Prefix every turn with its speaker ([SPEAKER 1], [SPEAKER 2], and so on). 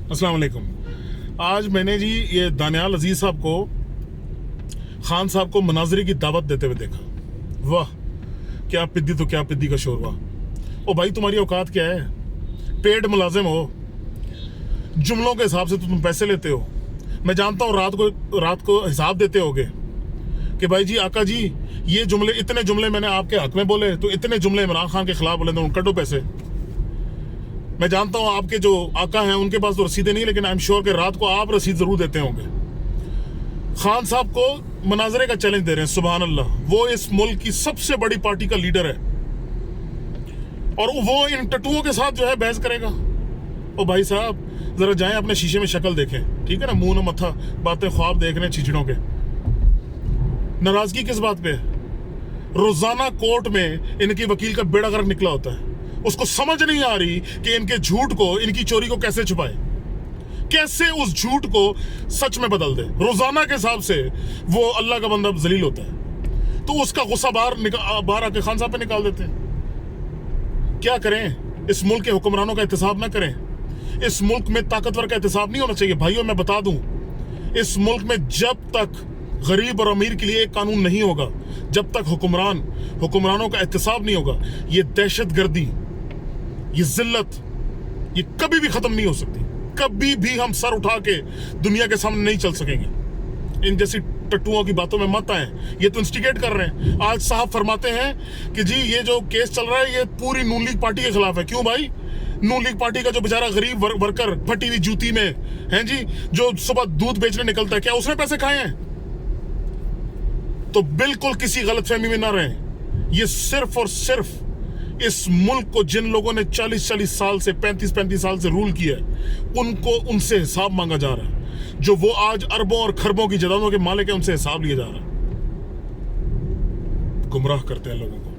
[SPEAKER 1] अस्सलाम वालेकुम। आज मैंने जी ये दानियाल अजीज साहब को, खान साहब को मनाजरे की दावत देते हुए देखा। वाह, क्या पिद्दी तो क्या पिद्दी का शोरवा। ओ भाई, तुम्हारी औकात क्या है? पेड मुलाजिम हो, जुमलों के हिसाब से तो तुम पैसे लेते हो। मैं जानता हूँ रात को हिसाब देते होगे कि भाई जी, आका जी, ये जुमले, इतने जुमले मैंने आपके हक में बोले, तो इतने जुमले इमरान खान के खिलाफ बोले, तो कटो पैसे। मैं जानता हूं आपके जो आका हैं उनके पास तो रसीदें नहीं, लेकिन आई एम श्योर कि रात को आप रसीद जरूर देते होंगे। खान साहब को मनाजरे का चैलेंज दे रहे हैं। सुभान अल्लाह, वो इस मुल्क की सबसे बड़ी पार्टी का लीडर है और वो इन टटुओं के साथ जो है बहस करेगा। ओ भाई साहब, जरा जाएं अपने शीशे में शक्ल देखें, ठीक है ना? मुंह न मत्था बातें ख्वाब देख रहे हैं चिचड़ों के। नाराजगी किस बात पे? रोजाना कोर्ट में इनकी वकील का बेड़ा गर्क निकला होता है। उसको समझ नहीं आ रही कि इनके झूठ को, इनकी चोरी को कैसे छुपाए, कैसे उस झूठ को सच में बदल दे। रोजाना के हिसाब से वो अल्लाह का बंदा जलील होता है, तो उसका गुस्सा बाहर आके खान साहब पे निकाल देते हैं। क्या करें? इस मुल्क के हुक्मरानों का एहतसाब ना करें। इस मुल्क में ताकतवर का एहतसाब नहीं होना चाहिए। भाइयों, मैं बता दूं, इस मुल्क में जब तक गरीब और अमीर के लिए एक कानून नहीं होगा, जब तक हुक्मरानों का एहतसाब नहीं होगा, ये दहशतगर्दी, ये जिल्लत, ये कभी भी खत्म नहीं हो सकती। कभी भी हम सर उठा के दुनिया के सामने नहीं चल सकेंगे। इन जैसी टट्टुओं की बातों में मत आए, ये तो इंस्टिगेट कर रहे हैं। आज साहब फरमाते हैं कि जी ये जो केस चल रहा है ये पूरी नून लीग पार्टी के खिलाफ है। क्यों भाई? नून लीग पार्टी का जो बेचारा गरीब वर्कर फटी हुई जूती में है जी, जो सुबह दूध बेचने निकलता है, क्या उसने पैसे खाए हैं? तो बिल्कुल किसी गलतफहमी में ना रहें। ये सिर्फ और सिर्फ इस मुल्क को जिन लोगों ने 40-40 साल से, 35-35 साल से रूल किया है, उनसे हिसाब मांगा जा रहा है। जो वो आज अरबों और खरबों की जायदादों के मालिक है, उनसे हिसाब लिया जा रहा है। गुमराह करते हैं लोगों को।